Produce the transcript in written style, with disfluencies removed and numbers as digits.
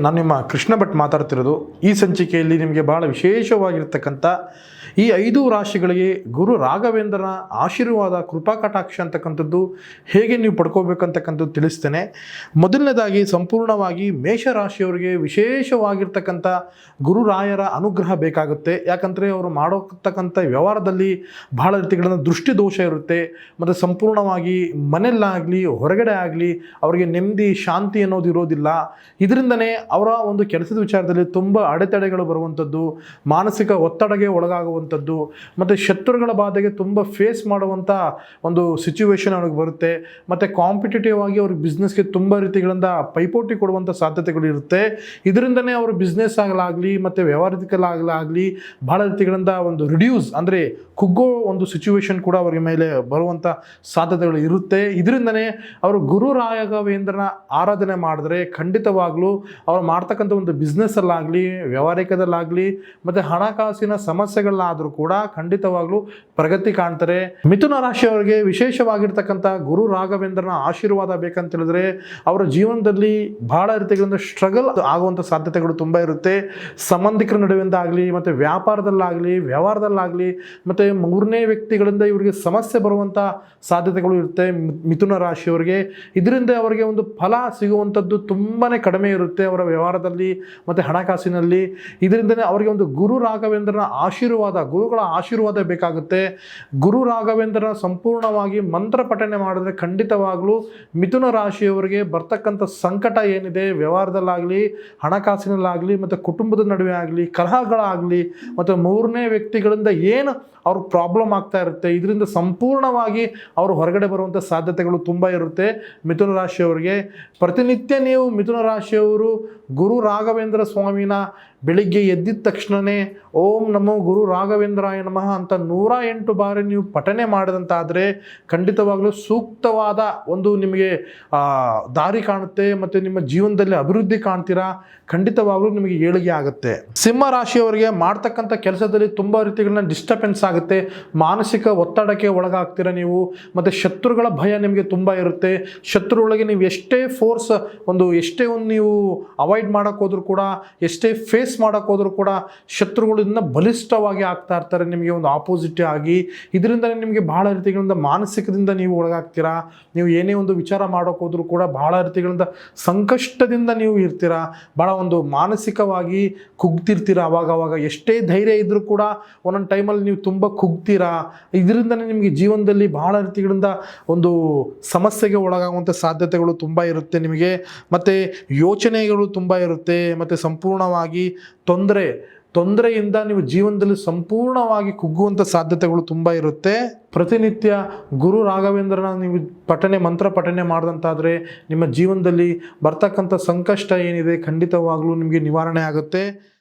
ನಾನು ನಿಮ್ಮ ಕೃಷ್ಣ ಭಟ್ ಮಾತಾಡ್ತಿರೋದು. ಈ ಸಂಚಿಕೆಯಲ್ಲಿ ನಿಮಗೆ ಬಹಳ ವಿಶೇಷವಾಗಿರ್ತಕ್ಕಂಥ ಈ 5 ರಾಶಿಗಳಿಗೆ ಗುರು ರಾಘವೇಂದ್ರನ ಆಶೀರ್ವಾದ ಕೃಪಾ ಕಟಾಕ್ಷ ಅಂತಕ್ಕಂಥದ್ದು ಹೇಗೆ ನೀವು ಪಡ್ಕೋಬೇಕಂತಕ್ಕಂಥದ್ದು ತಿಳಿಸ್ತೇನೆ. ಮೊದಲನೇದಾಗಿ ಸಂಪೂರ್ಣವಾಗಿ ಮೇಷರಾಶಿಯವರಿಗೆ ವಿಶೇಷವಾಗಿರ್ತಕ್ಕಂಥ ಗುರುರಾಯರ ಅನುಗ್ರಹ ಬೇಕಾಗುತ್ತೆ. ಯಾಕಂದರೆ ಅವರು ಮಾಡೋತಕ್ಕಂಥ ವ್ಯವಹಾರದಲ್ಲಿ ಬಹಳ ರೀತಿಗಳನ್ನು ದೃಷ್ಟಿ ದೋಷ ಇರುತ್ತೆ. ಮತ್ತು ಸಂಪೂರ್ಣವಾಗಿ ಮನೆಯಲ್ಲಾಗಲಿ ಹೊರಗಡೆ ಆಗಲಿ ಅವರಿಗೆ ನೆಮ್ಮದಿ ಶಾಂತಿ ಅನ್ನೋದು ಇರೋದಿಲ್ಲ. ಇದರಿಂದನೇ ಅವರ ಒಂದು ಕೆಲಸದ ವಿಚಾರದಲ್ಲಿ ತುಂಬ ಅಡೆತಡೆಗಳು ಬರುವಂಥದ್ದು, ಮಾನಸಿಕ ಒತ್ತಡಕ್ಕೆ ಒಳಗಾಗುವಂಥದ್ದು ಮತ್ತು ಶತ್ರುಗಳ ಬಾಧೆಗೆ ತುಂಬ ಫೇಸ್ ಮಾಡುವಂಥ ಒಂದು ಸಿಚುವೇಶನ್ ಅವ್ರಿಗೆ ಬರುತ್ತೆ. ಮತ್ತು ಕಾಂಪಿಟೇಟಿವ್ ಆಗಿ ಅವ್ರಿಗೆ ಬಿಸ್ನೆಸ್ಗೆ ತುಂಬ ರೀತಿಗಳಿಂದ ಪೈಪೋಟಿ ಕೊಡುವಂಥ ಸಾಧ್ಯತೆಗಳು ಇರುತ್ತೆ. ಇದರಿಂದನೇ ಅವರು ಬಿಸ್ನೆಸ್ ಆಗಲಾಗಲಿ ಮತ್ತು ವ್ಯವಹಾರಿಕಲಾಗಲಾಗಲಿ ಬಹಳ ರೀತಿಗಳಿಂದ ಒಂದು ರಿಡ್ಯೂಸ್ ಅಂದರೆ ಕುಗ್ಗೋ ಒಂದು ಸಿಚುವೇಶನ್ ಕೂಡ ಅವರ ಮೇಲೆ ಬರುವಂಥ ಸಾಧ್ಯತೆಗಳು ಇರುತ್ತೆ. ಇದರಿಂದನೇ ಅವರು ಗುರು ರಾಘವೇಂದ್ರನ ಆರಾಧನೆ ಮಾಡಿದ್ರೆ ಖಂಡಿತವಾಗ್ಲೂ ಅವ್ರು ಮಾಡ್ತಕ್ಕಂಥ ಒಂದು ಬಿಸ್ನೆಸ್ಸಲ್ಲಾಗಲಿ ವ್ಯವಹಾರಿಕದಲ್ಲಾಗಲಿ ಮತ್ತು ಹಣಕಾಸಿನ ಸಮಸ್ಯೆಗಳಾದರೂ ಕೂಡ ಖಂಡಿತವಾಗ್ಲೂ ಪ್ರಗತಿ ಕಾಣ್ತಾರೆ. ಮಿಥುನ ರಾಶಿಯವರಿಗೆ ವಿಶೇಷವಾಗಿರ್ತಕ್ಕಂಥ ಗುರು ರಾಘವೇಂದ್ರನ ಆಶೀರ್ವಾದ ಬೇಕಂತ ಹೇಳಿದ್ರೆ ಅವರ ಜೀವನದಲ್ಲಿ ಬಹಳ ರೀತಿಗಳಿಂದ ಸ್ಟ್ರಗಲ್ ಆಗುವಂಥ ಸಾಧ್ಯತೆಗಳು ತುಂಬ ಇರುತ್ತೆ. ಸಂಬಂಧಿಕರ ನಡುವಿಂದ ಆಗಲಿ ಮತ್ತು ವ್ಯಾಪಾರದಲ್ಲಾಗಲಿ ವ್ಯವಹಾರದಲ್ಲಾಗಲಿ ಮತ್ತು ಮೂರನೇ ವ್ಯಕ್ತಿಗಳಿಂದ ಇವರಿಗೆ ಸಮಸ್ಯೆ ಬರುವಂಥ ಸಾಧ್ಯತೆಗಳು ಇರುತ್ತೆ ಮಿಥುನ ರಾಶಿಯವರಿಗೆ. ಇದರಿಂದ ಅವರಿಗೆ ಒಂದು ಫಲ ಸಿಗುವಂಥದ್ದು ತುಂಬಾ ಕಡಿಮೆ ಇರುತ್ತೆ ಅವರ ವ್ಯವಹಾರದಲ್ಲಿ ಮತ್ತು ಹಣಕಾಸಿನಲ್ಲಿ. ಇದರಿಂದನೇ ಅವರಿಗೆ ಒಂದು ಗುರು ರಾಘವೇಂದ್ರನ ಆಶೀರ್ವಾದ, ಗುರುಗಳ ಆಶೀರ್ವಾದ ಬೇಕಾಗುತ್ತೆ. ಗುರು ರಾಘವೇಂದ್ರನ ಸಂಪೂರ್ಣವಾಗಿ ಮಂತ್ರ ಪಠನೆ ಮಾಡಿದ್ರೆ ಖಂಡಿತವಾಗ್ಲೂ ಮಿಥುನ ರಾಶಿಯವರಿಗೆ ಬರ್ತಕ್ಕಂಥ ಸಂಕಟ ಏನಿದೆ ವ್ಯವಹಾರದಲ್ಲಾಗಲಿ ಹಣಕಾಸಿನಲ್ಲಾಗಲಿ ಮತ್ತು ಕುಟುಂಬದ ನಡುವೆ ಆಗಲಿ ಕಲಹಗಳಾಗಲಿ ಮತ್ತು ಮೂರನೇ ವ್ಯಕ್ತಿಗಳಿಂದ ಏನು ಅವ್ರಿಗೆ ಪ್ರಾಬ್ಲಮ್ ಆಗ್ತಾ ಇರುತ್ತೆ ಇದರಿಂದ ಸಂಪೂರ್ಣವಾಗಿ ಅವರು ಹೊರಗಡೆ ಬರುವಂಥ ಸಾಧ್ಯತೆಗಳು ತುಂಬ ಇರುತ್ತೆ ಮಿಥುನ ರಾಶಿಯವರಿಗೆ. ಪ್ರತಿನಿತ್ಯ ನೀವು ಮಿಥುನ ರಾಶಿಯವರು ಗುರು ರಾಘವೇಂದ್ರ ಸ್ವಾಮಿನ ಬೆಳಿಗ್ಗೆ ಎದ್ದಿದ ತಕ್ಷಣವೇ ಓಂ ನಮೋ ಗುರು ರಾಘವೇಂದ್ರಾಯ ನಮಃ ಅಂತ 108 ಬಾರಿ ನೀವು ಪಠನೆ ಮಾಡಿದಂತಾದರೆ ಖಂಡಿತವಾಗಲೂ ಸೂಕ್ತವಾದ ಒಂದು ನಿಮಗೆ ದಾರಿ ಕಾಣುತ್ತೆ ಮತ್ತು ನಿಮ್ಮ ಜೀವನದಲ್ಲಿ ಅಭಿವೃದ್ಧಿ ಕಾಣ್ತೀರಾ. ಖಂಡಿತವಾಗ್ಲೂ ನಿಮಗೆ ಏಳಿಗೆ ಆಗುತ್ತೆ. ಸಿಂಹ ರಾಶಿಯವರಿಗೆ ಮಾಡ್ತಕ್ಕಂಥ ಕೆಲಸದಲ್ಲಿ ತುಂಬ ರೀತಿಗಳನ್ನ ಡಿಸ್ಟರ್ಬೆನ್ಸ್ ಆಗುತ್ತೆ, ಮಾನಸಿಕ ಒತ್ತಡಕ್ಕೆ ಒಳಗಾಗ್ತೀರ ನೀವು ಮತ್ತು ಶತ್ರುಗಳ ಭಯ ನಿಮಗೆ ತುಂಬ ಇರುತ್ತೆ. ಶತ್ರುಗಳಿಗೆ ನೀವು ಎಷ್ಟೇ ಫೋರ್ಸ್ ಎಷ್ಟೇ ಒಂದು ನೀವು ಅವಾಯ್ಡ್ ಮಾಡೋಕ್ಕೆ ಹೋದ್ರೂ ಕೂಡ ಎಷ್ಟೇ ಫೇಸ್ ಮಾಡೋಕ್ಕೆ ಹೋದ್ರೂ ಕೂಡ ಶತ್ರುಗಳು ಇದನ್ನ ಬಲಿಷ್ಠವಾಗಿ ಆಗ್ತಾ ಇರ್ತಾರೆ ನಿಮಗೆ ಒಂದು ಆಪೋಸಿಟ್ ಆಗಿ. ಇದರಿಂದ ನಿಮಗೆ ಬಹಳ ರೀತಿಗಳಿಂದ ಮಾನಸಿಕದಿಂದ ನೀವು ಒಳಗಾಗ್ತೀರಾ. ನೀವು ಏನೇ ಒಂದು ವಿಚಾರ ಮಾಡೋಕ್ಕೆ ಹೋದ್ರೂ ಕೂಡ ಬಹಳ ರೀತಿಗಳಿಂದ ಸಂಕಷ್ಟದಿಂದ ನೀವು ಇರ್ತೀರಾ, ಬಹಳ ಒಂದು ಮಾನಸಿಕವಾಗಿ ಕುಗ್ತಿರ್ತೀರಾ. ಅವಾಗ ಎಷ್ಟೇ ಧೈರ್ಯ ಇದ್ರೂ ಕೂಡ ಒಂದೊಂದು ಟೈಮಲ್ಲಿ ನೀವು ತುಂಬ ಕುಗ್ತೀರಾ. ಇದರಿಂದನೇ ನಿಮಗೆ ಜೀವನದಲ್ಲಿ ಬಹಳ ರೀತಿಗಳಿಂದ ಒಂದು ಸಮಸ್ಯೆಗೆ ಒಳಗಾಗುವಂಥ ಸಾಧ್ಯತೆಗಳು ತುಂಬ ಇರುತ್ತೆ ನಿಮಗೆ. ಮತ್ತು ಯೋಚನೆಗಳು ತುಂಬ ಇರುತ್ತೆ ಮತ್ತು ಸಂಪೂರ್ಣವಾಗಿ ತೊಂದರೆಯಿಂದ ನೀವು ಜೀವನದಲ್ಲಿ ಸಂಪೂರ್ಣವಾಗಿ ಕುಗ್ಗುವಂಥ ಸಾಧ್ಯತೆಗಳು ತುಂಬ ಇರುತ್ತೆ. ಪ್ರತಿನಿತ್ಯ ಗುರು ರಾಘವೇಂದ್ರನ ನೀವು ಮಂತ್ರ ಪಠನೆ ಮಾಡಿದಂತಾದರೆ ನಿಮ್ಮ ಜೀವನದಲ್ಲಿ ಬರ್ತಕ್ಕಂಥ ಸಂಕಷ್ಟ ಏನಿದೆ ಖಂಡಿತವಾಗ್ಲೂ ನಿಮಗೆ ನಿವಾರಣೆ ಆಗುತ್ತೆ.